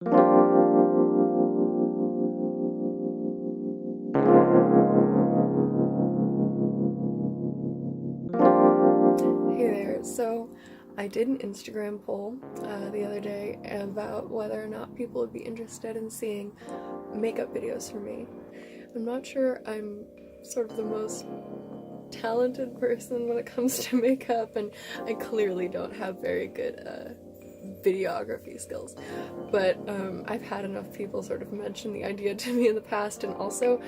Hey there, so I did an Instagram poll the other day about whether or not people would be interested in seeing makeup videos from me. I'm not sure I'm sort of the most talented person when it comes to makeup, and I clearly don't have very good videography skills, but I've had enough people sort of mention the idea to me in the past, and also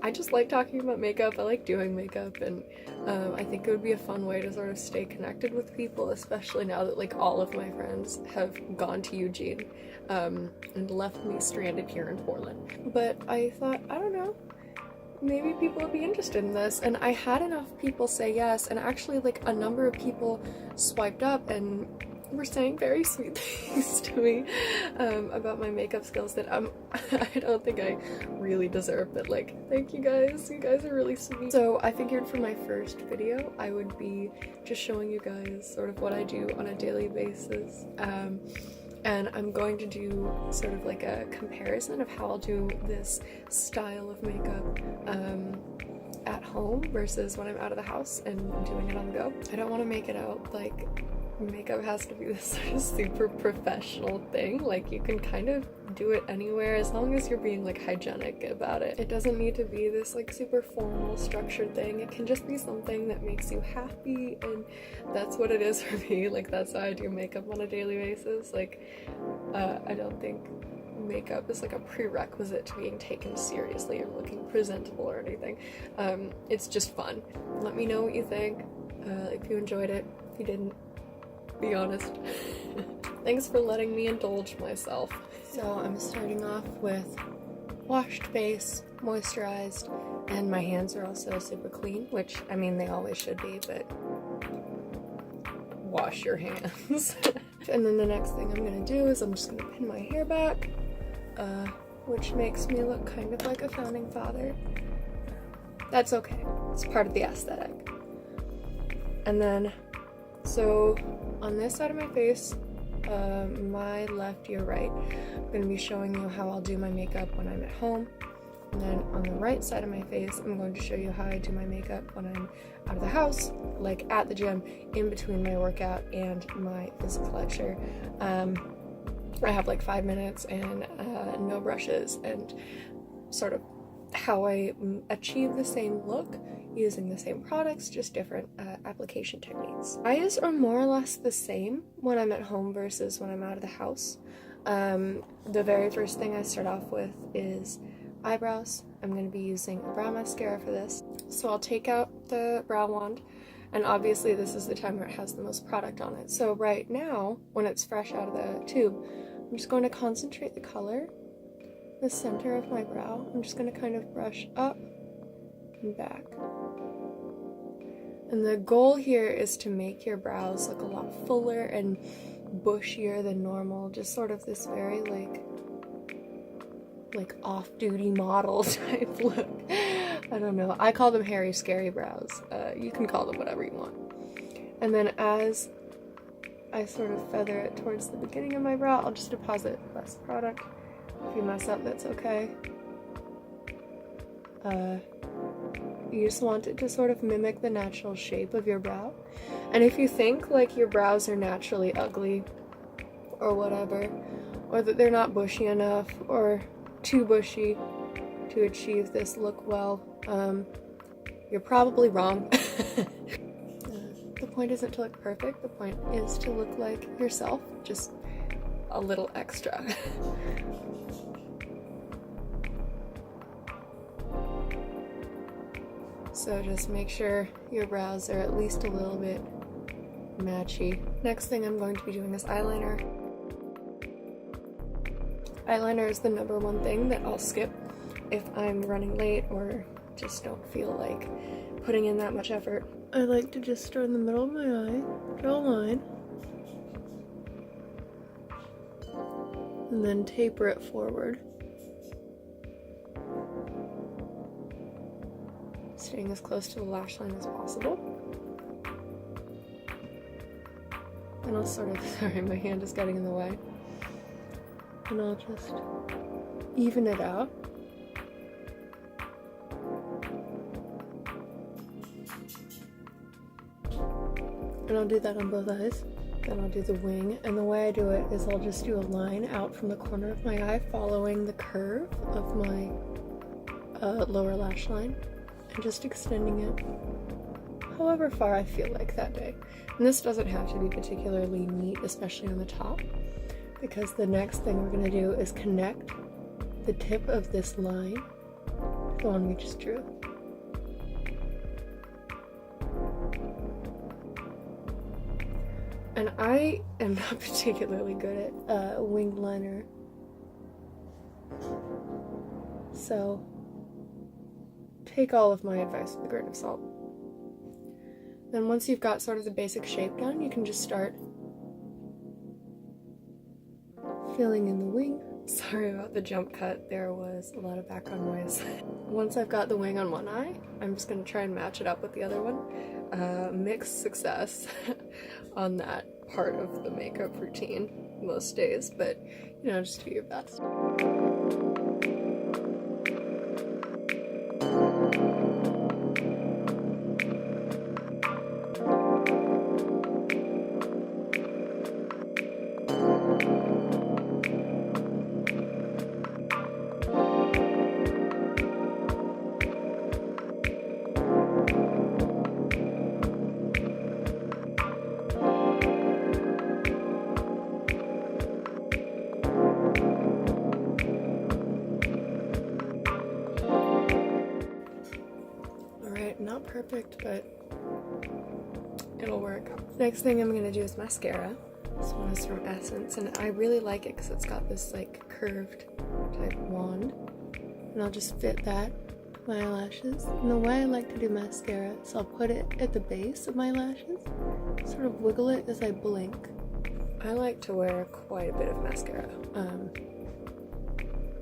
I just like talking about makeup. I like doing makeup, and I think it would be a fun way to sort of stay connected with people, especially now that like all of my friends have gone to Eugene and left me stranded here in Portland. But I thought, I don't know, maybe people would be interested in this, and I had enough people say yes, and actually like a number of people swiped up and were saying very sweet things to me about my makeup skills that I don't think I really deserve, but like, thank you guys are really sweet. So I figured for my first video I would be just showing you guys sort of what I do on a daily basis, and I'm going to do sort of like a comparison of how I'll do this style of makeup at home versus when I'm out of the house and doing it on the go. I don't want to make it out like makeup has to be this sort of super professional thing. Like, you can kind of do it anywhere as long as you're being like hygienic about it. It doesn't need to be this like super formal structured thing. It can just be something that makes you happy, and that's what it is for me. Like, that's how I do makeup on a daily basis. Like, I don't think makeup is like a prerequisite to being taken seriously or looking presentable or anything. It's just fun. Let me know what you think, if you enjoyed it. If you didn't, be honest. Thanks for letting me indulge myself. So I'm starting off with washed face, moisturized, and my hands are also super clean, which, I mean, they always should be, but wash your hands. And then the next thing I'm gonna do is I'm just gonna pin my hair back, which makes me look kind of like a founding father. That's okay, it's part of the aesthetic. And then, so on this side of my face, my left, your right, I'm going to be showing you how I'll do my makeup when I'm at home. And then on the right side of my face, I'm going to show you how I do my makeup when I'm out of the house, like at the gym, in between my workout and my physical lecture. I have like 5 minutes and no brushes, and sort of how I achieve the same look using the same products, just different application techniques. Eyes are more or less the same when I'm at home versus when I'm out of the house. The very first thing I start off with is eyebrows. I'm going to be using a brow mascara for this. So I'll take out the brow wand, and obviously this is the time where it has the most product on it. So right now, when it's fresh out of the tube, I'm just going to concentrate the color, the center of my brow. I'm just going to kind of brush up and back. And the goal here is to make your brows look a lot fuller and bushier than normal, just sort of this very like off-duty model type look. I don't know, I call them hairy scary brows. You can call them whatever you want. And then as I sort of feather it towards the beginning of my brow, I'll just deposit less product. If you mess up, that's okay. You just want it to sort of mimic the natural shape of your brow. And if you think like your brows are naturally ugly or whatever, or that they're not bushy enough or too bushy to achieve this look well, you're probably wrong. The point isn't to look perfect, the point is to look like yourself, just a little extra. So just make sure your brows are at least a little bit matchy. Next thing I'm going to be doing is eyeliner. Eyeliner is the number one thing that I'll skip if I'm running late or just don't feel like putting in that much effort. I like to just start in the middle of my eye, draw a line, and then taper it forward, staying as close to the lash line as possible. And I'll sort of, sorry, my hand is getting in the way. and I'll just even it out. And I'll do that on both eyes. Then I'll do the wing, and the way I do it is I'll just do a line out from the corner of my eye following the curve of my lower lash line and just extending it however far I feel like that day. And this doesn't have to be particularly neat, especially on the top, because the next thing we're going to do is connect the tip of this line, the one we just drew. And I am not particularly good at winged liner, so take all of my advice with a grain of salt. Then once you've got sort of the basic shape done, you can just start filling in the wing. Sorry about the jump cut, there was a lot of background noise. Once I've got the wing on one eye, I'm just going to try and match it up with the other one. Mixed success on that part of the makeup routine most days, but you know, just do your best. Not perfect, but it'll work. Next thing I'm gonna do is mascara. This one is from Essence, and I really like it because it's got this like curved type wand, and I'll just fit that to my eyelashes. And the way I like to do mascara is I'll put it at the base of my lashes, sort of wiggle it as I blink. I like to wear quite a bit of mascara.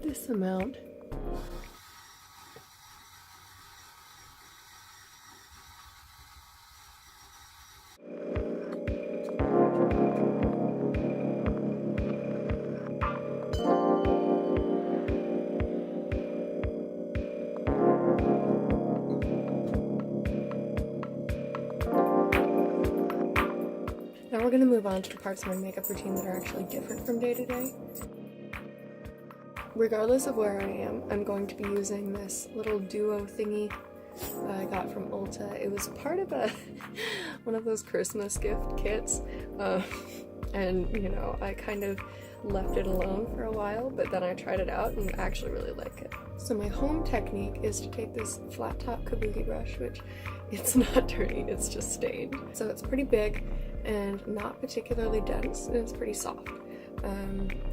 This amount. Now we're going to move on to the parts of my makeup routine that are actually different from day to day. Regardless of where I am, I'm going to be using this little duo thingy I got from Ulta. It was part of one of those Christmas gift kits, and you know, I kind of left it alone for a while, but then I tried it out and I actually really like it. So my home technique is to take this flat top kabuki brush, which it's not dirty, it's just stained. So it's pretty big and not particularly dense, and it's pretty soft.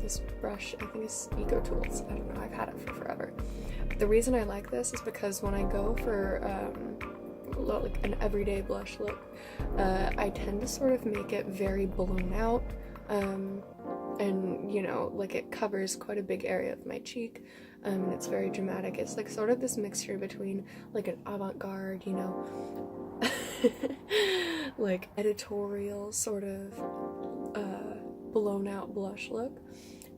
This brush, I think, is Eco Tools. I don't know, I've had it for forever. But the reason I like this is because when I go for like an everyday blush look, I tend to sort of make it very blown out, and you know, like it covers quite a big area of my cheek, and it's very dramatic. It's like sort of this mixture between like an avant-garde, you know, like editorial sort of blown out blush look,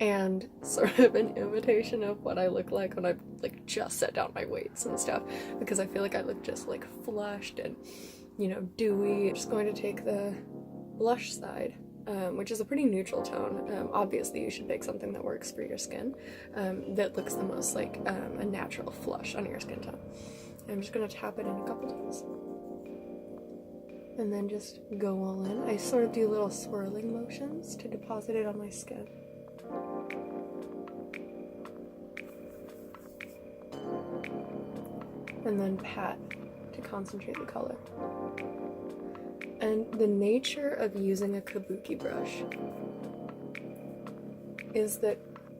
and sort of an imitation of what I look like when I like just set down my weights and stuff, because I feel like I look just like flushed and, you know, dewy. I'm just going to take the blush side, which is a pretty neutral tone. Obviously you should pick something that works for your skin, that looks the most like a natural flush on your skin tone. I'm just going to tap it in a couple times and then just go all in. I sort of do little swirling motions to deposit it on my skin. And then pat to concentrate the color. And the nature of using a kabuki brush is that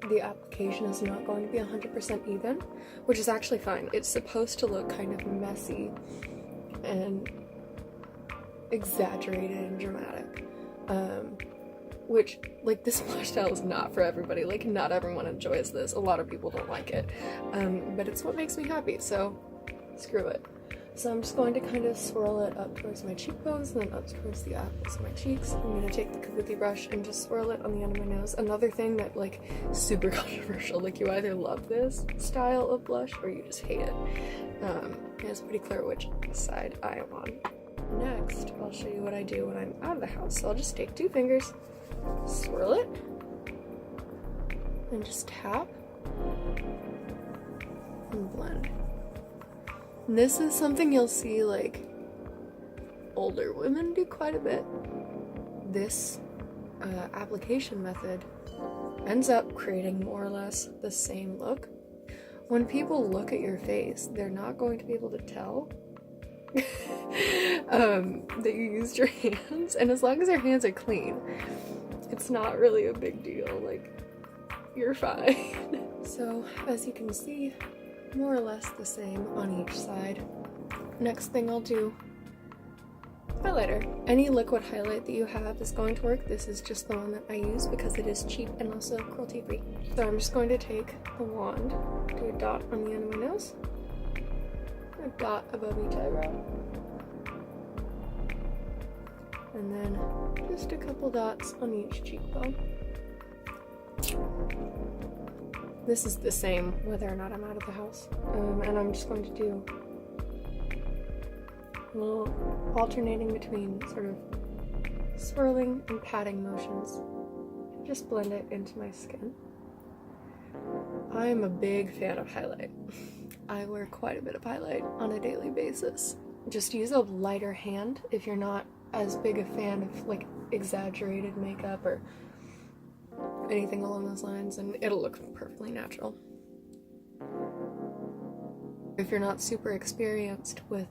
the application is not going to be 100% even, which is actually fine. It's supposed to look kind of messy and exaggerated and dramatic, which, like, this blush style is not for everybody. Like, not everyone enjoys this. A lot of people don't like it, but it's what makes me happy, so screw it. So I'm just going to kind of swirl it up towards my cheekbones and then up towards the apples of my cheeks. I'm going to take the kabuki brush and just swirl it on the end of my nose. Another thing that, like, super controversial, like, you either love this style of blush or you just hate it. It's pretty clear which side I am on. Next, I'll show you what I do when I'm out of the house. So I'll just take 2 fingers, swirl it, and just tap and blend. And this is something you'll see, like, older women do quite a bit. This application method ends up creating more or less the same look. When people look at your face, they're not going to be able to tell that you used your hands, and as long as your hands are clean, it's not really a big deal. Like, you're fine. So, as you can see, more or less the same on each side. Next thing I'll do, highlighter. Any liquid highlight that you have is going to work. This is just the one that I use because it is cheap and also cruelty free. So I'm just going to take the wand, do a dot on the end of my nose, a dot above each eyebrow, and then just a couple dots on each cheekbone. This is the same whether or not I'm out of the house. And I'm just going to do a little alternating between sort of swirling and patting motions. Just blend it into my skin. I'm a big fan of highlight. I wear quite a bit of highlight on a daily basis. Just use a lighter hand if you're not as big a fan of, like, exaggerated makeup or anything along those lines, and it'll look perfectly natural. If you're not super experienced with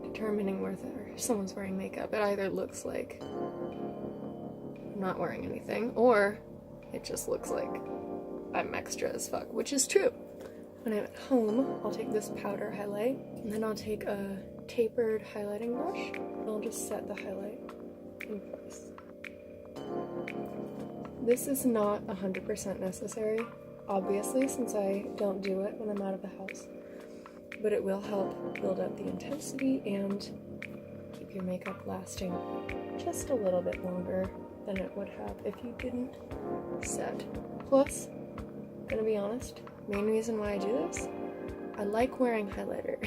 determining whether someone's wearing makeup, it either looks like I'm not wearing anything, or it just looks like I'm extra as fuck, which is true. When I'm at home, I'll take this powder highlight, and then I'll take a tapered highlighting brush, and I'll just set the highlight in place. This is not 100% necessary, obviously, since I don't do it when I'm out of the house, but it will help build up the intensity and keep your makeup lasting just a little bit longer than it would have if you didn't set. Plus, I'm gonna be honest, main reason why I do this, I like wearing highlighter,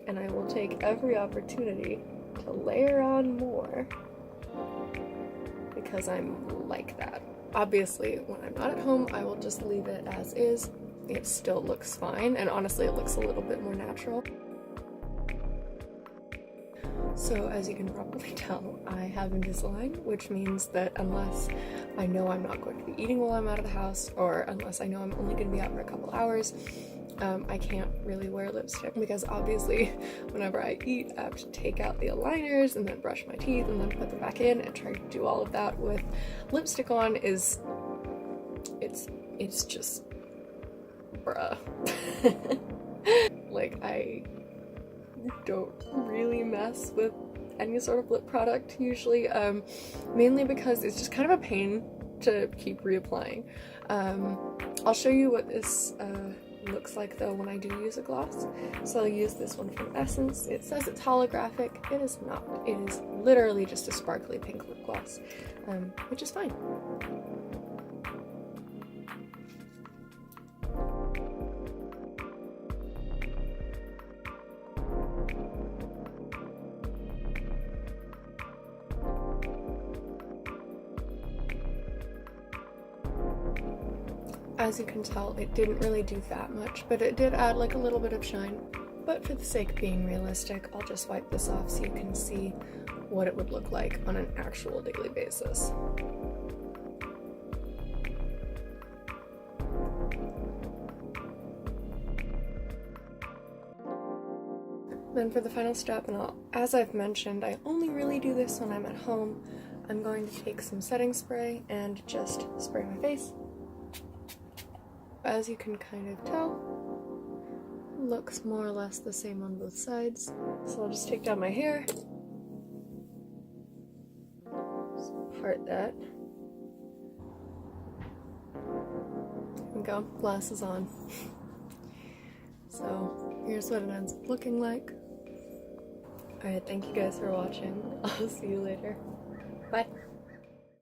and I will take every opportunity to layer on more because I'm like that. Obviously, when I'm not at home, I will just leave it as is. It still looks fine, and honestly, it looks a little bit more natural. So, as you can probably tell, I have Invisalign, which means that unless I know I'm not going to be eating while I'm out of the house, or unless I know I'm only going to be out for a couple hours, I can't really wear lipstick, because obviously whenever I eat, I have to take out the aligners and then brush my teeth and then put them back in, and trying to do all of that with lipstick on is, it's just, bruh. Like, I don't really mess with any sort of lip product usually, mainly because it's just kind of a pain to keep reapplying. I'll show you what this looks like though when I do use a gloss. So I'll use this one from Essence. It says it's holographic. It is not. It is literally just a sparkly pink lip gloss, which is fine. As you can tell, it didn't really do that much, but it did add like a little bit of shine. But for the sake of being realistic, I'll just wipe this off so you can see what it would look like on an actual daily basis. Then for the final step, and as I've mentioned, I only really do this when I'm at home, I'm going to take some setting spray and just spray my face. As you can kind of tell, looks more or less the same on both sides. So I'll just take down my hair, just part that. There we go, glasses on. So here's what it ends up looking like. Alright, thank you guys for watching. I'll see you later. Bye.